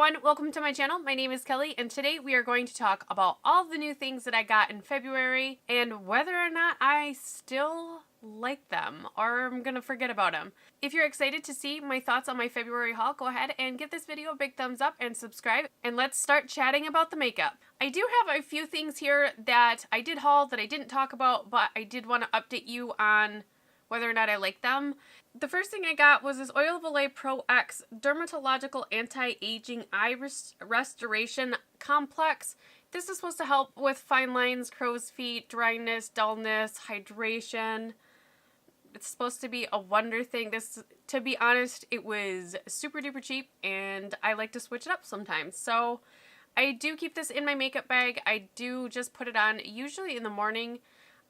everyone, welcome to my channel. My name is Kelly and today we are going to talk about all the new things that I got in February and whether or not I still like them or I'm gonna forget about them. If you're excited to see my thoughts on my February haul, go ahead and give this video a big thumbs up and subscribe, and let's start chatting about the makeup. I do have a few things here that I did haul that I didn't talk about, but I did want to update you on whether or not I like them. The first thing I got was this Oil of Olay Pro X Dermatological Anti-Aging Eye Restoration Complex. This is supposed to help with fine lines, crow's feet, dryness, dullness, hydration. It's supposed to be a wonder thing. This, to be honest, it was super duper cheap and I like to switch it up sometimes. So I do keep this in my makeup bag. I do just put it on usually in the morning.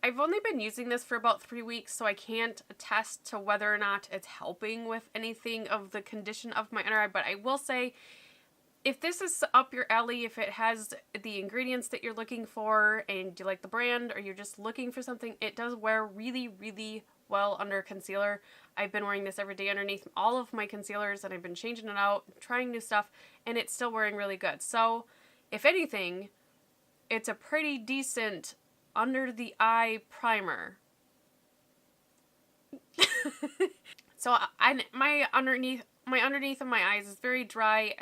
I've only been using this for about 3 weeks, so I can't attest to whether or not it's helping with anything of the condition of my under eye, but I will say, if this is up your alley, if it has the ingredients that you're looking for and you like the brand or you're just looking for something, it does wear really, really well under concealer. I've been wearing this every day underneath all of my concealers and I've been changing it out, trying new stuff, and it's still wearing really good. So, if anything, it's a pretty decent under the eye primer. So my underneath of my eyes is very dry.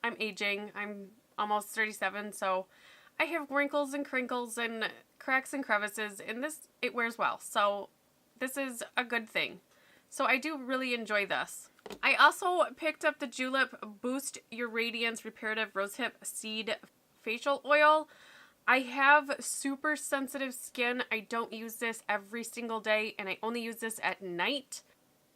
I'm aging. I'm almost 37, so I have wrinkles and crinkles and cracks and crevices, and it wears well. So this is a good thing. So I do really enjoy this. I also picked up the Julep Boost Your Radiance Reparative Rosehip Seed Facial Oil. I have super sensitive skin. I don't use this every single day and I only use this at night.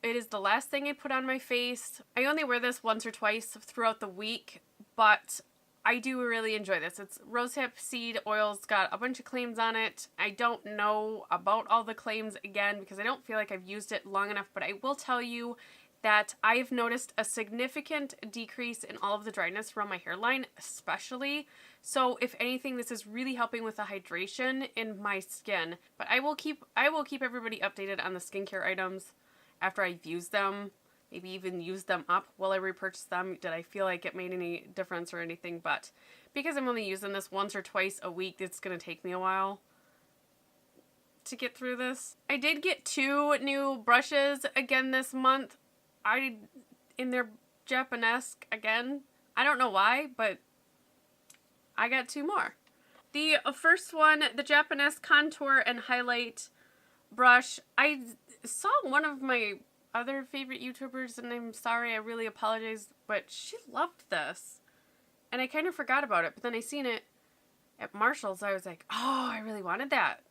It is the last thing I put on my face. I only wear this once or twice throughout the week, but I do really enjoy this. It's rosehip seed oil. It's got a bunch of claims on it. I don't know about all the claims again because I don't feel like I've used it long enough, but I will tell you that I've noticed a significant decrease in all of the dryness around my hairline, especially. So if anything, this is really helping with the hydration in my skin. But I will keep everybody updated on the skincare items after I've used them. Maybe even use them up while I repurchase them. Did I feel like it made any difference or anything? But because I'm only using this once or twice a week, it's going to take me a while to get through this. I did get 2 new brushes again this month. In their Japanese again. I don't know why, but I got 2 more. The first one, the Japanese Contour and Highlight brush. I saw one of my other favorite YouTubers, and I'm sorry, I really apologize, but she loved this. And I kind of forgot about it, but then I seen it at Marshall's. I was like, oh, I really wanted that.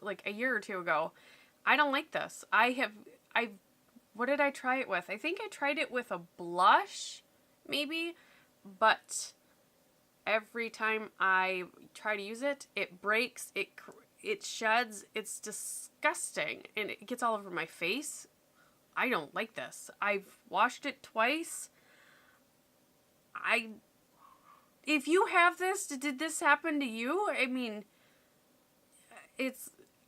Like a year or 2 ago. I don't like this. What did I try it with? I think I tried it with a blush, maybe, but every time I try to use it, it breaks, it sheds, it's disgusting, and it gets all over my face. I don't like this. I've washed it twice. If you have this, did this happen to you? I mean,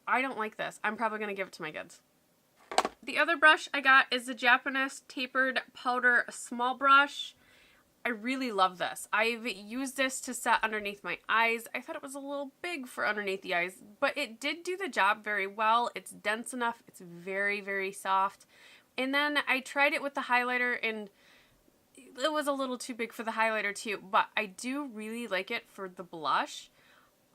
I don't like this. I'm probably going to give it to my kids. The other brush I got is the Japanese Tapered Powder Small Brush. I really love this. I've used this to set underneath my eyes. I thought it was a little big for underneath the eyes, but it did do the job very well. It's dense enough. It's very, very soft. And then I tried it with the highlighter, and it was a little too big for the highlighter too, but I do really like it for the blush.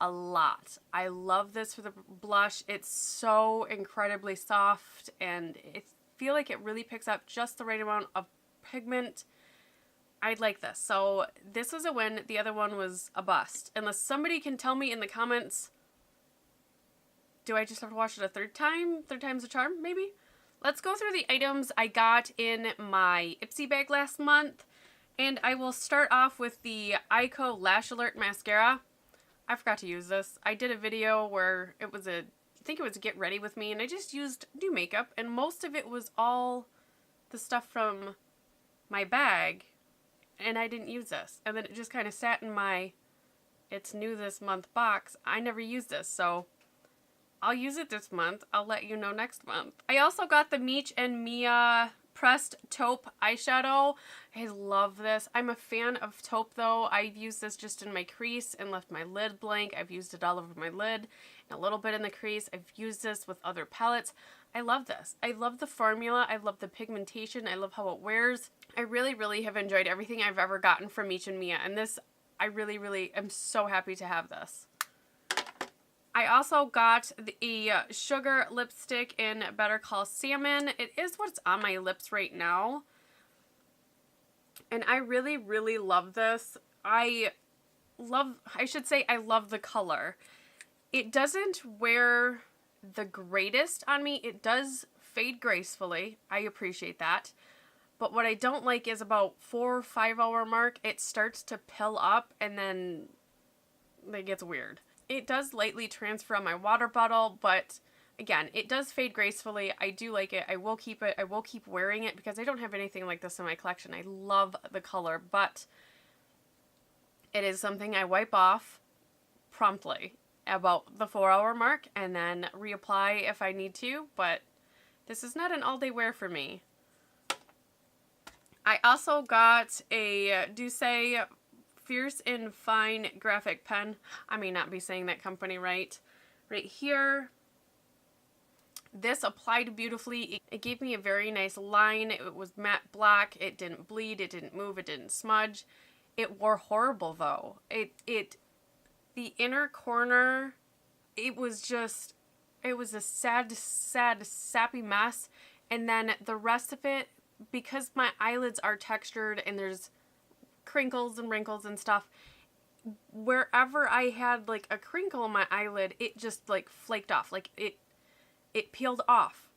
A lot. I love this for the blush. It's so incredibly soft and I feel like it really picks up just the right amount of pigment. I like this. So this was a win. The other one was a bust. Unless somebody can tell me in the comments, do I just have to wash it a 3rd time? 3rd time's a charm, maybe? Let's go through the items I got in my Ipsy bag last month. And I will start off with the Ico Lash Alert Mascara. I forgot to use this. I did a video where I think it was a get ready with me, and I just used new makeup, and most of it was all the stuff from my bag, and I didn't use this. And then it just kind of sat in my it's new this month box. I never used this, so I'll use it this month. I'll let you know next month. I also got the Meech and Mia Pressed Taupe eyeshadow. I love this. I'm a fan of taupe though. I've used this just in my crease and left my lid blank. I've used it all over my lid and a little bit in the crease. I've used this with other palettes. I love this. I love the formula. I love the pigmentation. I love how it wears. I really, really have enjoyed everything I've ever gotten from Meech and Mia, and this, I really, really am so happy to have this. I also got the sugar lipstick in Better Call Salmon. It is what's on my lips right now. And I really, really love this. I should say I love the color. It doesn't wear the greatest on me. It does fade gracefully. I appreciate that. But what I don't like is about 4 or 5 hour mark, it starts to pill up and then it gets weird. It does lightly transfer on my water bottle, but again, it does fade gracefully. I do like it. I will keep it. I will keep wearing it because I don't have anything like this in my collection. I love the color, but it is something I wipe off promptly about the 4 hour mark and then reapply if I need to, but this is not an all-day wear for me. I also got a Douce Fierce and Fine graphic pen. I may not be saying that company right here. This applied beautifully. It gave me a very nice line. It was matte black. It didn't bleed. It didn't move. It didn't smudge. It wore horrible though. The inner corner, it was a sad, sappy mess. And then the rest of it, because my eyelids are textured and there's crinkles and wrinkles and stuff, wherever I had like a crinkle in my eyelid, it just like flaked off. Like it peeled off.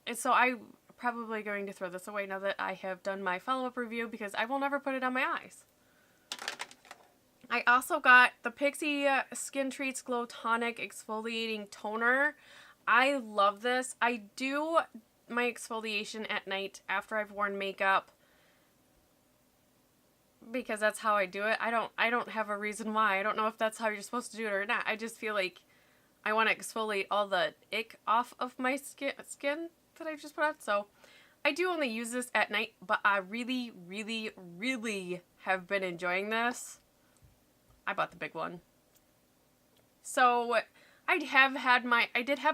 And so I'm probably going to throw this away now that I have done my follow-up review because I will never put it on my eyes. I also got the Pixi Skin Treats Glow Tonic Exfoliating Toner. I love this. I do my exfoliation at night after I've worn makeup because that's how I do it. I don't have a reason why. I don't know if that's how you're supposed to do it or not. I just feel like I want to exfoliate all the ick off of my skin that I just put on. So I do only use this at night, but I really, really, really have been enjoying this. I bought the big one. So I did have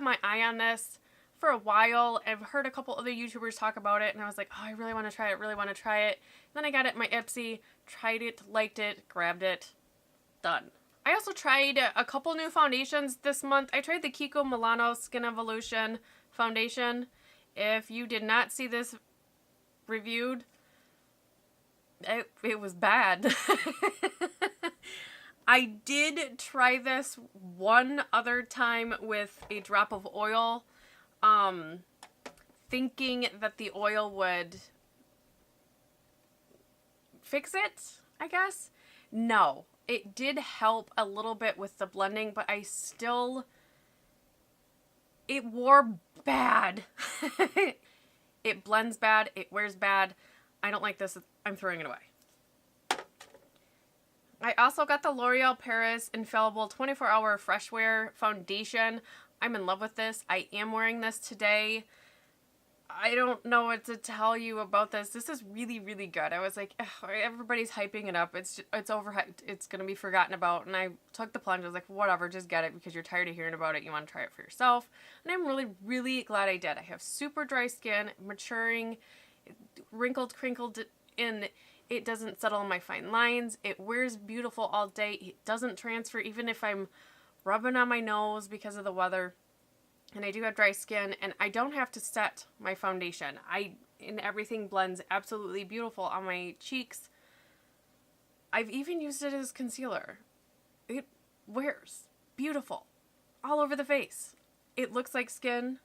my eye on this for a while. I've heard a couple other YouTubers talk about it, and I was like, oh, I really want to try it, really want to try it. Then I got it in my Ipsy, tried it, liked it, grabbed it, done. I also tried a couple new foundations this month. I tried the Kiko Milano Skin Evolution foundation. If you did not see this reviewed, it was bad. I did try this one other time with a drop of oil, thinking that the oil would fix it, I guess. No, it did help a little bit with the blending, but it wore bad. It blends bad, it wears bad. I don't like this. I'm throwing it away. I also got the L'Oreal Paris Infallible 24-Hour Fresh Wear Foundation. I'm in love with this. I am wearing this today. I don't know what to tell you about this. This is really, really good. I was like, everybody's hyping it up. It's overhyped. It's going to be forgotten about. And I took the plunge. I was like, whatever, just get it because you're tired of hearing about it. You want to try it for yourself. And I'm really, really glad I did. I have super dry skin, maturing, wrinkled, crinkled, and it doesn't settle on my fine lines. It wears beautiful all day. It doesn't transfer even if I'm rubbing on my nose because of the weather. And I do have dry skin, and I don't have to set my foundation. And everything blends absolutely beautiful on my cheeks. I've even used it as concealer. It wears beautiful all over the face. It looks like skin.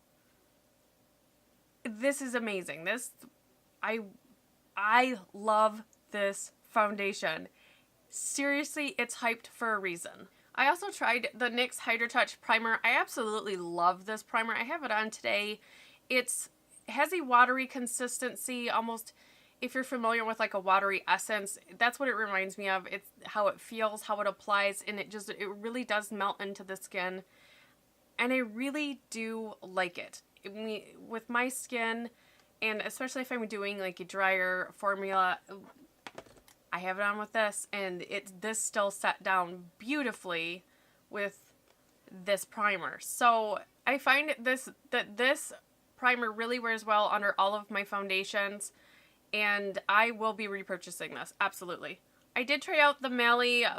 This is amazing. I love this foundation. Seriously, it's hyped for a reason. I also tried the NYX HydraTouch Primer. I absolutely love this primer. I have it on today. It has a watery consistency, almost if you're familiar with like a watery essence. That's what it reminds me of. It's how it feels, how it applies, and it really does melt into the skin. And I really do like it. With my skin, And especially if I'm doing like a drier formula, I have it on with this, and this still set down beautifully with this primer. So I find that this primer really wears well under all of my foundations, and I will be repurchasing this, absolutely. I did try out the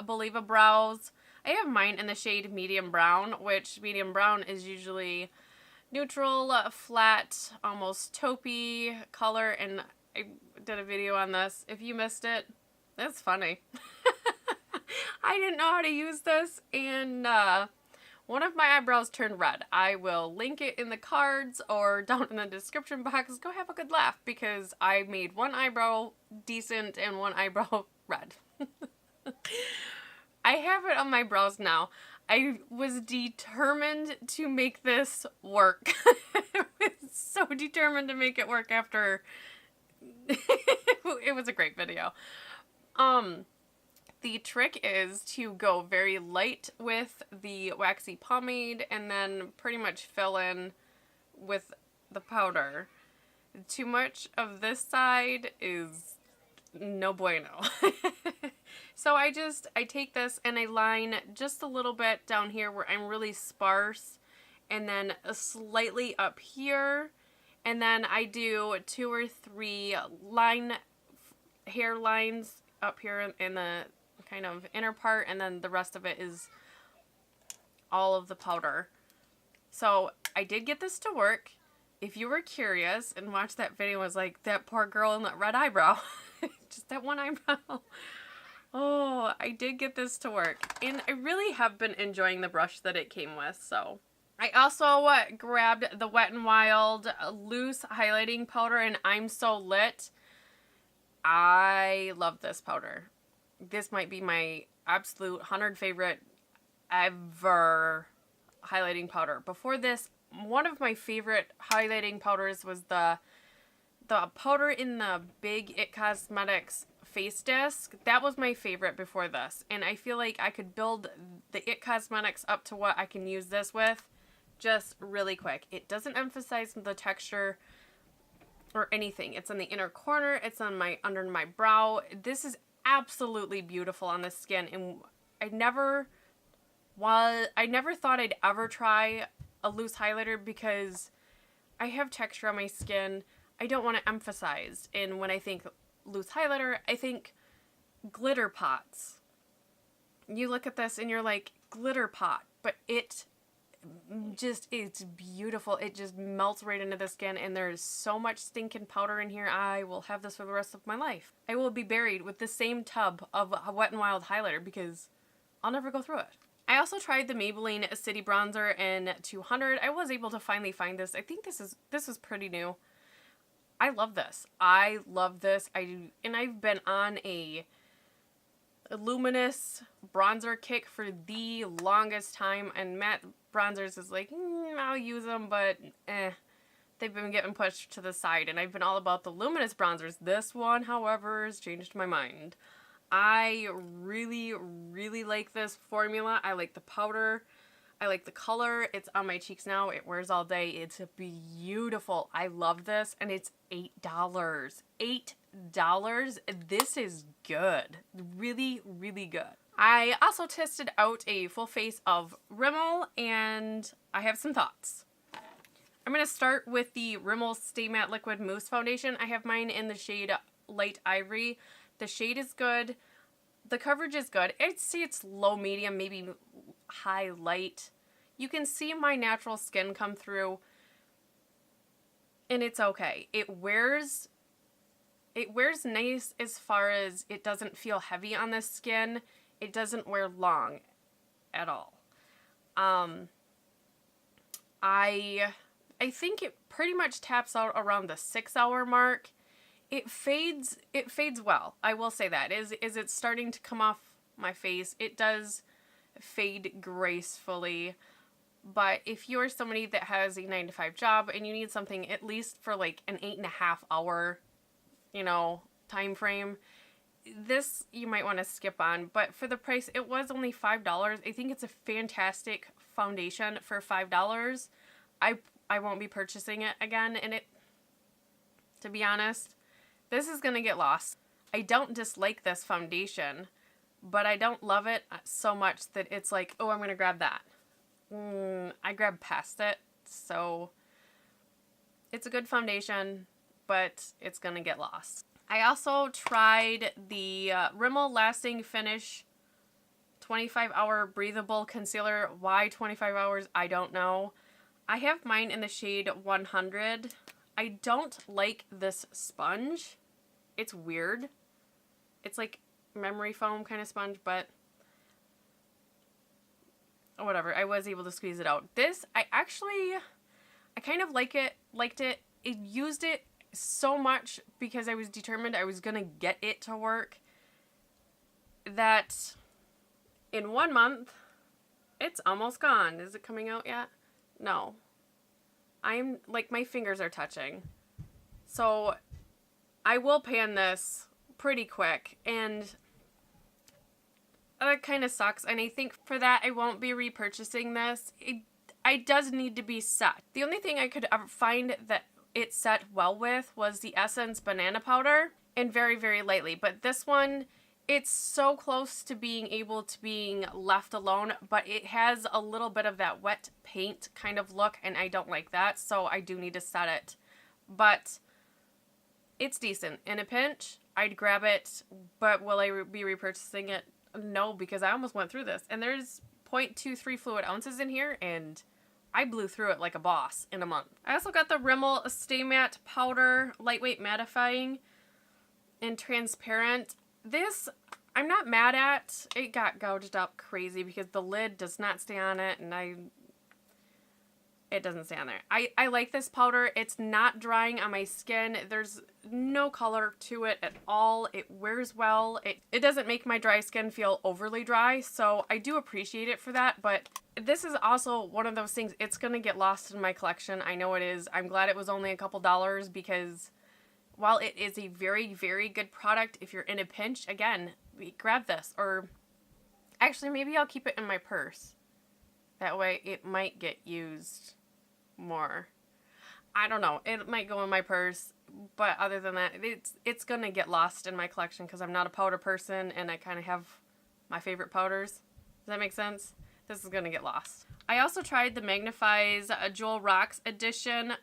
Believable brows. I have mine in the shade medium brown, which medium brown is usually neutral, flat, almost taupey color, and I did a video on this. If you missed it, that's funny. I didn't know how to use this, and one of my eyebrows turned red. I will link it in the cards or down in the description box. Go have a good laugh, because I made one eyebrow decent and one eyebrow red. I have it on my brows now. I was determined to make this work. I was so determined to make it work after. It was a great video. The trick is to go very light with the waxy pomade and then pretty much fill in with the powder. Too much of this side is no bueno. So I take this and I line just a little bit down here where I'm really sparse, and then slightly up here, and then I do 2 or 3 hair lines up here in the kind of inner part, and then the rest of it is all of the powder. So I did get this to work. If you were curious and watched that video and was like, that poor girl in that red eyebrow, just that one eyebrow. Oh, I did get this to work, and I really have been enjoying the brush that it came with. So I also grabbed the Wet n Wild loose highlighting powder, and I'm So Lit. I love this powder. This might be my absolute 100 favorite ever highlighting powder. Before this, one of my favorite highlighting powders was the powder in the big It Cosmetics face disc. That was my favorite before this, and I feel like I could build the It Cosmetics up to what I can use this with just really quick. It doesn't emphasize the texture or anything. It's in the inner corner, it's on under my brow. This is absolutely beautiful on the skin, and I never thought I'd ever try a loose highlighter because I have texture on my skin. I don't want to emphasize, and when I think loose highlighter, I think glitter pots. You look at this and you're like, glitter pot, but it's beautiful. It just melts right into the skin, and there's so much stinking powder in here. I will have this for the rest of my life. I will be buried with the same tub of Wet n Wild highlighter because I'll never go through it. I also tried the Maybelline City Bronzer in 200. I was able to finally find this. I think this is pretty new. I love this. I love this. I've been on a luminous bronzer kick for the longest time, and matte bronzers is like, I'll use them, but they've been getting pushed to the side, and I've been all about the luminous bronzers. This one, however, has changed my mind. I really, really like this formula. I like the powder. I like the color. It's on my cheeks now. It wears all day. It's beautiful. I love this, and it's $8. $8. This is good. Really, really good. I also tested out a full face of Rimmel, and I have some thoughts. I'm going to start with the Rimmel Stay Matte Liquid Mousse Foundation. I have mine in the shade Light Ivory. The shade is good. The coverage is good. I'd say it's low medium, maybe high light. You can see my natural skin come through, and it's okay. It wears nice as far as it doesn't feel heavy on the skin. It doesn't wear long at all. I think it pretty much taps out around the 6-hour mark. It fades well. I will say that. Is it starting to come off my face? It does fade gracefully. But if you're somebody that has a 9-to-5 job and you need something at least for like an 8.5-hour, time frame, this you might want to skip on. But for the price, it was only $5. I think it's a fantastic foundation for $5. I won't be purchasing it again, and to be honest. This is going to get lost. I don't dislike this foundation, but I don't love it so much that it's like, oh, I'm going to grab that. I grabbed past it, so it's a good foundation, but it's going to get lost. I also tried the Rimmel Lasting Finish 25-Hour Breathable Concealer. Why 25 hours? I don't know. I have mine in the shade 100. I don't like this sponge. It's weird. It's like memory foam kind of sponge, but whatever. I was able to squeeze it out. This, I kind of liked it. I used it so much because I was determined I was going to get it to work that in 1 month, it's almost gone. Is it coming out yet? No. I'm, like, my fingers are touching. So, I will pan this pretty quick, and that kind of sucks, and I think for that I won't be repurchasing this. It does need to be set. The only thing I could ever find that it set well with was the Essence Banana Powder, and very, very lightly, but this one, it's so close to being able to being left alone, but it has a little bit of that wet paint kind of look, and I don't like that, so I do need to set it. But it's decent. In a pinch, I'd grab it, but will I be repurchasing it? No, because I almost went through this, and there's 0.23 fluid ounces in here, and I blew through it like a boss in a month. I also got the Rimmel Stay Matte Powder, lightweight mattifying and transparent. This, I'm not mad at. It got gouged up crazy because the lid does not stay on it, and it doesn't stay on there. I like this powder. It's not drying on my skin. There's no color to it at all. It wears well. It doesn't make my dry skin feel overly dry, so I do appreciate it for that, but this is also one of those things, it's going to get lost in my collection. I know it is. I'm glad it was only a couple dollars because while it is a very, very good product, if you're in a pinch, again, grab this. Or actually, maybe I'll keep it in my purse. That way it might get used more. I don't know. It might go in my purse, but other than that, it's going to get lost in my collection because I'm not a powder person and I kind of have my favorite powders. Does that make sense? This is going to get lost. I also tried the Magnifies Jewel Rocks Edition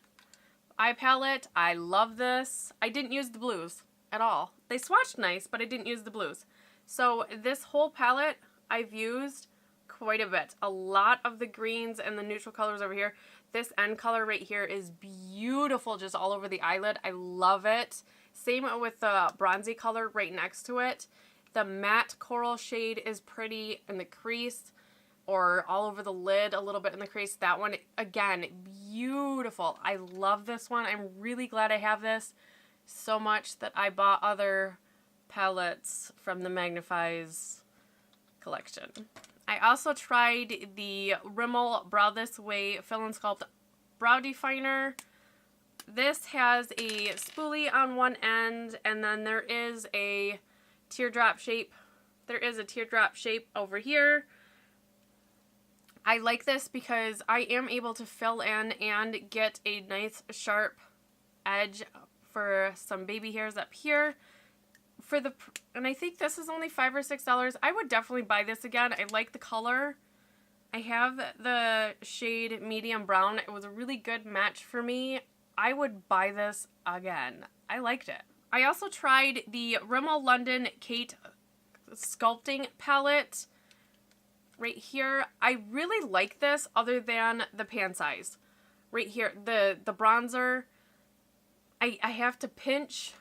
eye palette. I love this. I didn't use the blues at all. They swatched nice, but I didn't use the blues. So this whole palette I've used quite a bit. A lot of the greens and the neutral colors over here. This end color right here is beautiful just all over the eyelid. I love it. Same with the bronzy color right next to it. The matte coral shade is pretty in the crease or all over the lid, a little bit in the crease. That one, again, beautiful. I love this one. I'm really glad I have this so much that I bought other palettes from the Magnifies collection. I also tried the Rimmel Brow This Way Fill and Sculpt Brow Definer. This has a spoolie on one end, and then there is a teardrop shape. There is a teardrop shape over here. I like this because I am able to fill in and get a nice sharp edge for some baby hairs up here. And I think this is only $5 or $6. I would definitely buy this again. I like the color. I have the shade medium brown. It was a really good match for me. I would buy this again. I liked it. I also tried the Rimmel London Kate Sculpting Palette right here. I really like this other than the pan size. Right here, the bronzer, I have to pinch.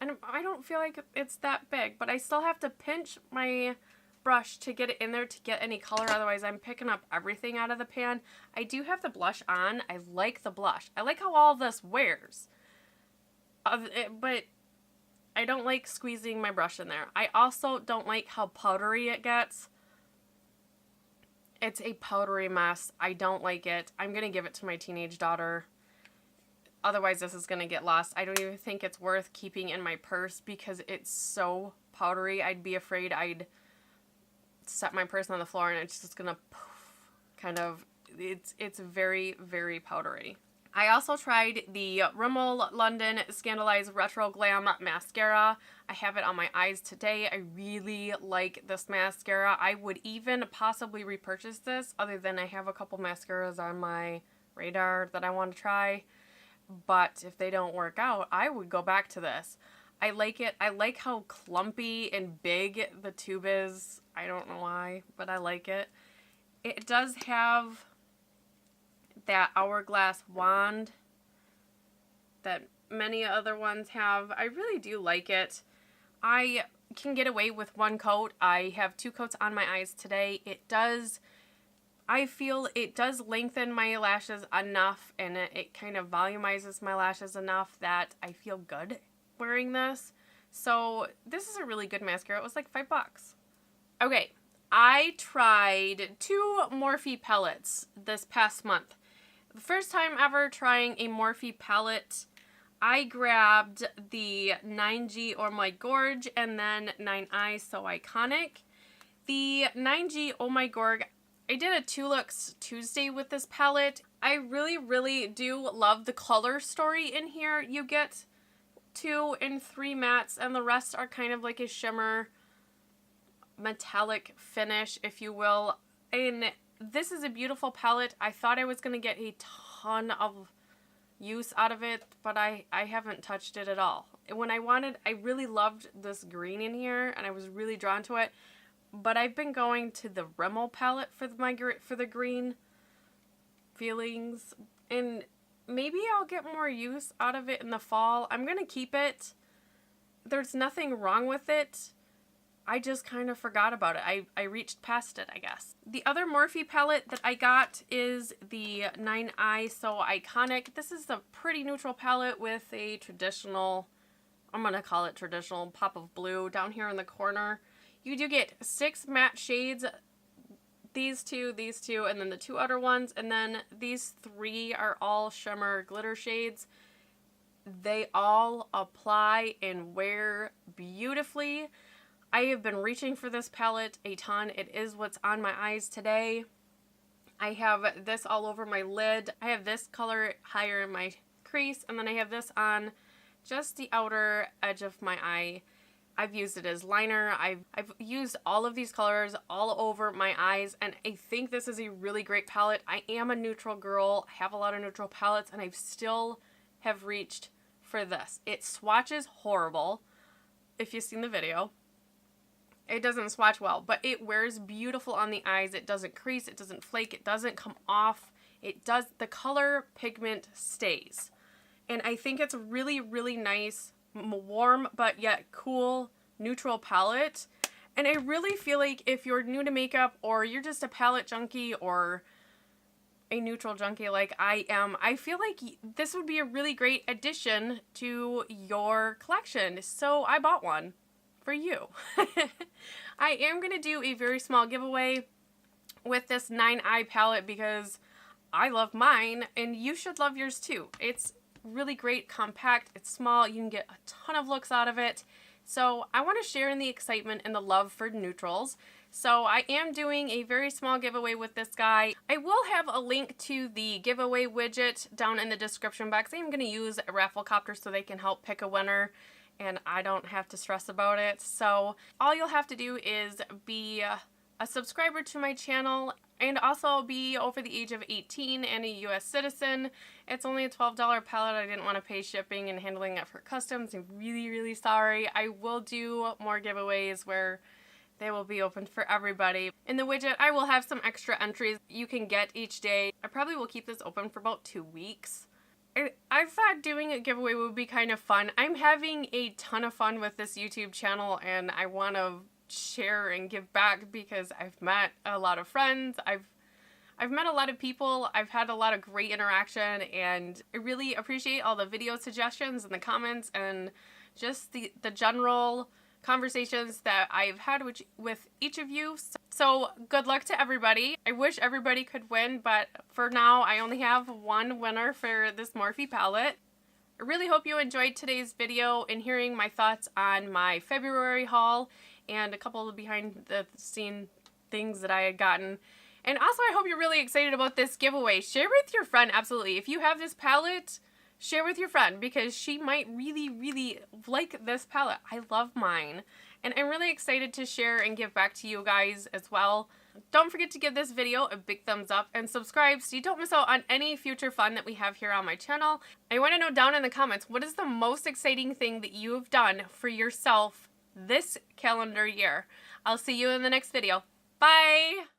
And I don't feel like it's that big, but I still have to pinch my brush to get it in there to get any color. Otherwise, I'm picking up everything out of the pan. I do have the blush on. I like the blush. I like how all this wears. But I don't like squeezing my brush in there. I also don't like how powdery it gets. It's a powdery mess. I don't like it. I'm going to give it to my teenage daughter. Otherwise, this is going to get lost. I don't even think it's worth keeping in my purse because it's so powdery. I'd be afraid I'd set my purse on the floor and it's just going to poof. Kind of, it's very, very powdery. I also tried the Rimmel London Scandaleyes Retro Glam Mascara. I have it on my eyes today. I really like this mascara. I would even possibly repurchase this, other than I have a couple mascaras on my radar that I want to try. But if they don't work out, I would go back to this. I like it. I like how clumpy and big the tube is. I don't know why, but I like it. It does have that hourglass wand that many other ones have. I really do like it. I can get away with one coat. I have 2 coats on my eyes today. I feel it does lengthen my lashes enough, and it kind of volumizes my lashes enough that I feel good wearing this. So this is a really good mascara. It was like $5. Okay, I tried 2 Morphe palettes this past month. The first time ever trying a Morphe palette, I grabbed the 9G Oh My Gorge and then 9i So Iconic. The 9G Oh My Gorge, I did a 2 looks Tuesday with this palette. I really do love the color story in here. You get 2 and 3 mattes, and the rest are kind of like a shimmer metallic finish, if you will. And this is a beautiful palette. I thought I was going to get a ton of use out of it, but I haven't touched it at all. I really loved this green in here, and I was really drawn to it. But I've been going to the Rimmel palette for the green feelings, and maybe I'll get more use out of it in the fall. I'm going to keep it. There's nothing wrong with it. I just kind of forgot about it. I reached past it, I guess. The other Morphe palette that I got is the 9i So Iconic. This is a pretty neutral palette with a traditional, I'm going to call it traditional, pop of blue down here in the corner. You do get 6 matte shades, these two, and then the 2 other ones, and then these 3 are all shimmer glitter shades. They all apply and wear beautifully. I have been reaching for this palette a ton. It is what's on my eyes today. I have this all over my lid. I have this color higher in my crease, and then I have this on just the outer edge of my eye. I've used it as liner. I've used all of these colors all over my eyes, and I think this is a really great palette. I am a neutral girl, I have a lot of neutral palettes, and I still have reached for this. It swatches horrible, if you've seen the video. It doesn't swatch well, but it wears beautiful on the eyes. It doesn't crease, it doesn't flake, it doesn't come off. The color pigment stays. And I think it's a really nice, warm but yet cool neutral palette. And I really feel like if you're new to makeup, or you're just a palette junkie or a neutral junkie like I am, I feel like this would be a really great addition to your collection. So I bought one for you. I am going to do a very small giveaway with this 9i palette because I love mine and you should love yours too. It's really great, compact, it's small, you can get a ton of looks out of it. So I want to share in the excitement and the love for neutrals. So I am doing a very small giveaway with this guy. I will have a link to the giveaway widget down in the description box. I am going to use a Rafflecopter so they can help pick a winner and I don't have to stress about it. So all you'll have to do is be a subscriber to my channel and also be over the age of 18 and a US citizen. It's only a $12 palette. I didn't want to pay shipping and handling it for customs. I'm really sorry. I will do more giveaways where they will be open for everybody. In the widget, I will have some extra entries you can get each day. I probably will keep this open for about 2 weeks. I thought doing a giveaway would be kind of fun. I'm having a ton of fun with this YouTube channel and I want to share and give back because I've met a lot of friends. I've met a lot of people. I've had a lot of great interaction and I really appreciate all the video suggestions and the comments and just the general conversations that I've had with each of you. So good luck to everybody. I wish everybody could win, but for now I only have one winner for this Morphe palette. I really hope you enjoyed today's video and hearing my thoughts on my February haul and a couple of behind the scene things that I had gotten. And also, I hope you're really excited about this giveaway. Share with your friend, absolutely. If you have this palette, share with your friend because she might really, really like this palette. I love mine. And I'm really excited to share and give back to you guys as well. Don't forget to give this video a big thumbs up and subscribe so you don't miss out on any future fun that we have here on my channel. I want to know down in the comments, what is the most exciting thing that you have done for yourself this calendar year? I'll see you in the next video. Bye!